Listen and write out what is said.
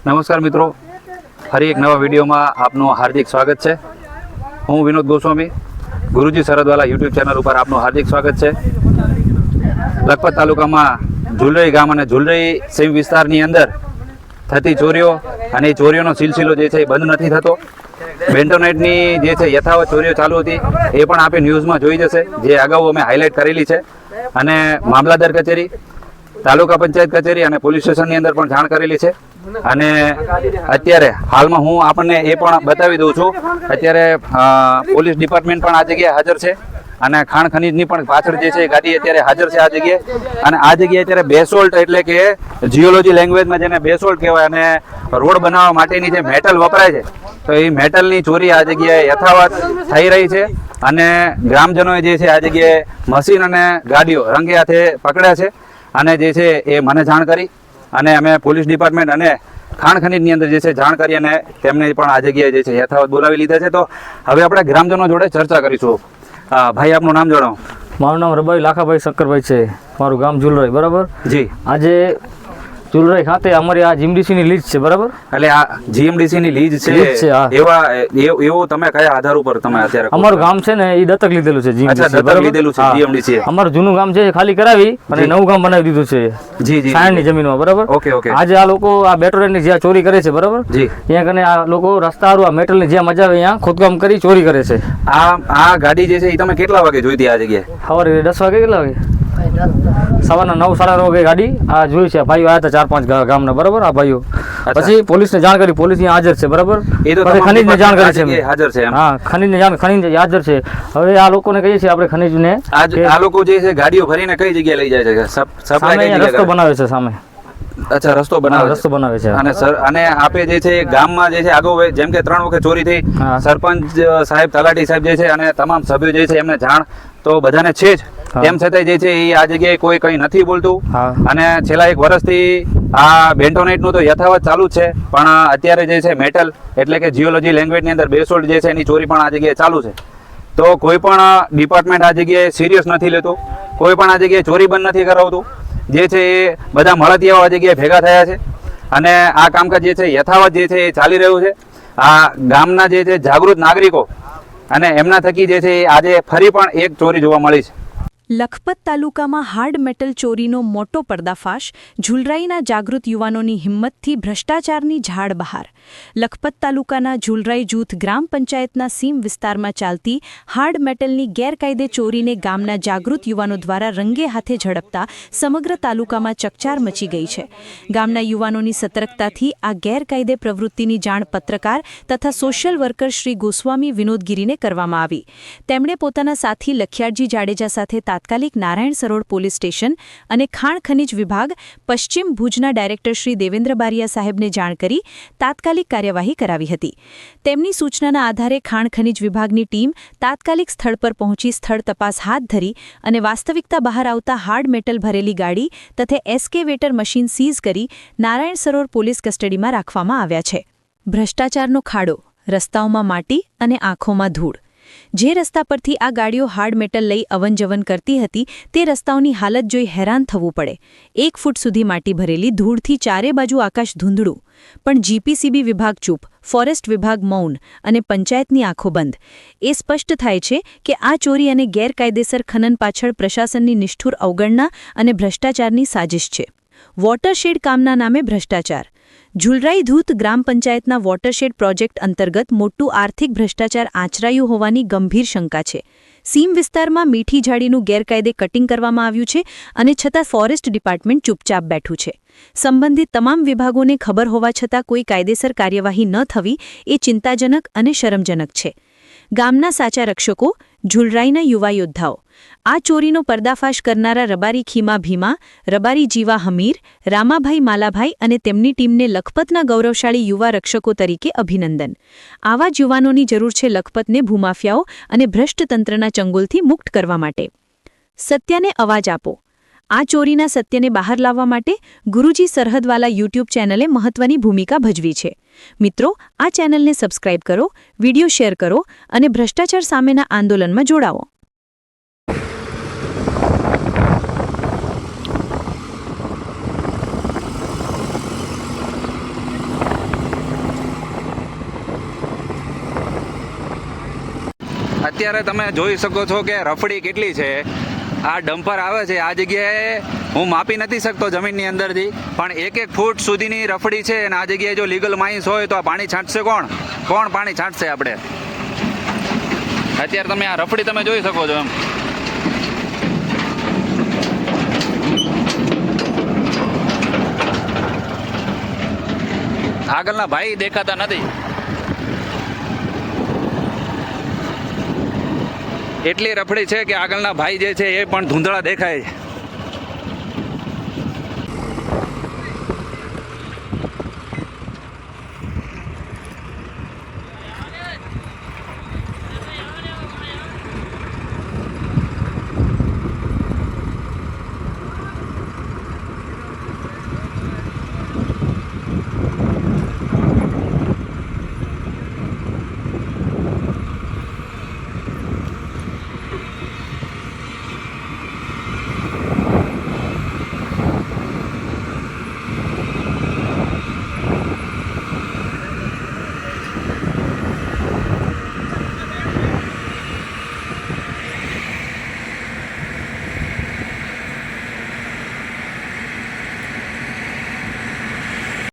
નમસ્કાર મિત્રો, ફરી એક નવા વિડીયોમાં આપનું હાર્દિક સ્વાગત છે. હું વિનોદ ગોસ્વામી, ગુરુજી સરહદવાલા યુટ્યુબ ચેનલ ઉપર આપનું હાર્દિક સ્વાગત છે. લખપત તાલુકામાં ઝુલરઈ ગામ અને ઝુલરઈ સીમ વિસ્તારની અંદર થતી ચોરીઓ અને એ ચોરીઓનો સિલસિલો જે છે એ બંધ નથી થતો. બેન્ટોનાઇટની જે છે યથાવત ચોરીઓ ચાલુ હતી એ પણ આપણે ન્યૂઝમાં જોઈ જશે, જે અગાઉ અમે હાઇલાઇટ કરેલી છે. અને મામલાદાર કચેરી, તાલુકા પંચાયત કચેરી અને પોલીસ સ્ટેશનની અંદર પણ જાણ કરેલી છે. અને અત્યારે હાલમાં હું આપણને એ પણ બતાવી દઉં છું, અત્યારે પોલીસ ડિપાર્ટમેન્ટ પણ આ જગ્યાએ હાજર છે અને ખાણ ખનીજની પણ પાછળ જે છે ગાડી અત્યારે હાજર છે આ જગ્યાએ. અને આ જગ્યાએ અત્યારે બેસોલ્ટ એટલે કે જીઓલોજી લેંગ્વેજમાં જેને બેસોલ્ટ કહેવાય, અને રોડ બનાવવા માટેની જે મેટલ વપરાય છે તો એ મેટલની ચોરી આ જગ્યાએ યથાવત થઈ રહી છે. અને ગ્રામજનોએ જે છે આ જગ્યાએ મશીન અને ગાડીઓ રંગે હાથે પકડ્યા છે અને જે છે એ મને જાણ કરી અને અમે પોલીસ ડિપાર્ટમેન્ટ અને ખાણ ખનીજની અંદર જે છે જાણ કરી અને તેમને પણ આ જગ્યાએ જે છે યથાવત બોલાવી લીધા છે. તો હવે આપણે ગ્રામજનો જોડે ચર્ચા કરીશું. ભાઈ, આપનું નામ જણાવો. મારું નામ રબાઈ લાખાભાઈ શક્કરભાઈ છે. મારું ગામ ઝુલરઈ. બરાબર જી. આજે ઝુલરઈ ખાતે અમારી આ જીએમડીસી ની લીજ છે. બરાબર, એટલે આ જીએમડીસી ની લીજ છે. એવું તમે કયા આધાર ઉપર તમે અત્યારે? અમારું ગામ છે ને એ દત્તક લીધેલું છે જીએમડીસી. અમારું જૂનું ગામ છે ખાલી કરાવી અને નવું ગામ બનાવી દીધું છે જી જી સાયણની જમીનમાં. બરાબર. Okay okay. આજે આ લોકો આ બેટોરેટની જ્યાં ચોરી કરે છે, બરાબર, જી, ત્યાં કને આ લોકો રસ્તા હારું આ મેટલની જ્યાં મજા આવે ત્યાં ખોદકામ કરી ચોરી કરે છે. આ ગાડી જે છે એ તમે કેટલા વાગે જોઈ હતી આ જગ્યાએ? સવારે 10 વાગે. કેટલા વાગે? સવારના 9, 9:30 વાગે ગાડી આ જોઈ છે. ભાઈઓ આવ્યા હતા 4-5 ગામના. બરાબર. આ ભાઈઓ પછી પોલીસને જાણ કરી, પોલીસ અહીંયા હાજર છે. બરાબર. ખનીજને જાણ કરી છે. હાજર છે. હા, ખનીજને જાણ, ખનીજ હાજર છે. હવે આ લોકોને કહીએ છીએ આપણે ખનીજને, આ લોકો જે છે ગાડીઓ ભરીને કઈ જગ્યાએ લઈ જાય છે? સામે રસ્તો બનાવે છે. સામે. અચ્છા, રસ્તો બનાવે છે. અને આપે જે છે ગામમાં જે છે આગળ જેમ કે 3 વખત ચોરી થઈ, સરપંચ સાહેબ, તલાટી સાહેબ જે છે અને તમામ સભ્યો જે છે એમને જાણ તો બધાને છે જ, તેમ છતાંય જે છે એ આ જગ્યાએ કોઈ કંઈ નથી બોલતું. અને છેલ્લા 1 વર્ષથી આ બેન્ટોનાઇટનું તો યથાવત ચાલુ જ છે, પણ અત્યારે જે છે મેટલ એટલે કે જીઓલોજી લેંગ્વેજની અંદર બેસોલ્ટ જે છે એની ચોરી પણ આ જગ્યાએ ચાલુ છે. તો કોઈ પણ ડિપાર્ટમેન્ટ આ જગ્યાએ સિરિયસ નથી લેતું, કોઈ પણ આ જગ્યાએ ચોરી બંધ નથી કરાવતું. જે છે એ બધા મળતિયાઓ આ જગ્યાએ ભેગા થયા છે અને આ કામકાજ જે છે યથાવત જે છે એ ચાલી રહ્યું છે. આ ગામના જે છે જાગૃત નાગરિકો અને એમના થકી જે છે આજે ફરી પણ એક ચોરી જોવા મળી છે. લખપત તાલુકામાં હાર્ડ મેટલ ચોરીનો મોટો પર્દાફાશ. ઝુલરાઈના જાગૃત યુવાનોની હિંમતથી ભ્રષ્ટાચારની ઝાડ બહાર. લખપત તાલુકાના ઝુલરાઈ જૂથ ગ્રામ પંચાયતના સીમ વિસ્તારમાં ચાલતી હાર્ડ મેટલની ગેરકાયદે ચોરીને ગામના જાગૃત યુવાનો દ્વારા રંગે હાથે ઝડપતા સમગ્ર તાલુકામાં ચકચાર મચી ગઈ છે. ગામના યુવાનોની સતર્કતાથી આ ગેરકાયદે પ્રવૃત્તિની જાણ પત્રકાર તથા સોશિયલ વર્કર શ્રી ગોસ્વામી વિનોદગીરીને કરવામાં આવી. તેમણે પોતાના સાથી લખિયાળજી જાડેજા સાથે તાત્કાલિક નારાયણ સરોડ પોલીસ સ્ટેશન અને ખાણ ખનીજ વિભાગ પશ્ચિમ ભુજના ડાયરેક્ટર શ્રી દેવેન્દ્ર બારિયા સાહેબને જાણ કરી તાત્કાલિક કાર્યવાહી કરાવી હતી. તેમની સૂચનાના આધારે ખાણ ખનીજ વિભાગની ટીમ તાત્કાલિક સ્થળ પર પહોંચી સ્થળ તપાસ હાથ ધરી અને વાસ્તવિકતા બહાર આવતા હાર્ડ મેટલ ભરેલી ગાડી તથા એસ્કેવેટર મશીન સીઝ કરી નારાયણ સરોડ પોલીસ કસ્ટડીમાં રાખવામાં આવ્યા છે. ભ્રષ્ટાચારનો ખાડો, રસ્તાઓમાં માટી અને આંખોમાં ધૂળ. જે રસ્તા પરથી આ ગાડીઓ હાર્ડ મેટલ લઈ અવનજવન કરતી હતી તે રસ્તાઓની હાલત જોઈ હેરાન થવું પડે. 1 ફૂટ સુધી માટી ભરેલી, ધૂળથી ચારે બાજુ આકાશ ધૂંધળું. પણ જીપીસીબી વિભાગ ચૂપ, ફોરેસ્ટ વિભાગ મૌન અને પંચાયતની આંખો બંધ. એ સ્પષ્ટ થાય છે કે આ ચોરી અને ગેરકાયદેસર ખનન પાછળ પ્રશાસનની નિષ્ઠુર અવગણના અને ભ્રષ્ટાચારની સાજિશ છે. વોટરશેડ કામના નામે ભ્રષ્ટાચાર. ઝુલરાઈ ધૂત ગ્રામ પંચાયતના વોટરશેડ પ્રોજેક્ટ અંતર્ગત મોટું આર્થિક ભ્રષ્ટાચાર આચરાયું હોવાની ગંભીર શંકા છે. સીમ વિસ્તારમાં મીઠી ઝાડીનું ગેરકાયદે કટિંગ કરવામાં આવ્યું છે અને છતાં ફોરેસ્ટ ડિપાર્ટમેન્ટ ચૂપચાપ બેઠું છે. સંબંધિત તમામ વિભાગોને ખબર હોવા છતાં કોઈ કાયદેસર કાર્યવાહી ન થવી એ ચિંતાજનક અને શરમજનક છે. ગામના સાચા રક્ષકો ઝુલરાઈના યુવા યોદ્ધાઓ. આ ચોરીનો પર્દાફાશ કરનારા રબારી ખીમા ભીમા, રબારી જીવા હમીર, રામાભાઈ માલાભાઈ અને તેમની ટીમને લખપતના ગૌરવશાળી યુવા રક્ષકો તરીકે અભિનંદન. આવા જ યુવાનોની જરૂર છે લખપતને ભૂમાફિયાઓ અને ભ્રષ્ટ તંત્રના ચંગુલથી મુક્ત કરવા માટે. સત્યને અવાજ આપો. આ ચોરીના સત્યને બહાર લાવવા માટે ગુરુજી સરહદવાલા યુટ્યુબ ચેનલે મહત્વની ભૂમિકા ભજવી છે. મિત્રો, આ ચેનલને સબસ્ક્રાઇબ કરો, વિડિયો શેર કરો અને ભ્રષ્ટાચાર સામેના આંદોલનમાં જોડાવો. અત્યારે તમે જોઈ શકો છો કે રફડી કેટલી છે. આ ડમ્પર આવે છે આ જગ્યાએ હું માપી નથી શકતો જમીનની અંદરથી, પણ 1-1 ફૂટ સુધીની રફડી છે અને આ જગ્યાએ જો લીગલ માઇન્સ હોય તો આ પાણી છાંટશે કોણ પાણી છાંટશે આપણે? અત્યારે તમે આ રફડી તમે જોઈ શકો છો એમ. આગળના ભાઈ દેખાતા નથી, એટલી રફડી છે કે આગળના ભાઈ જે છે એ પણ ધૂંધળા દેખાય છે.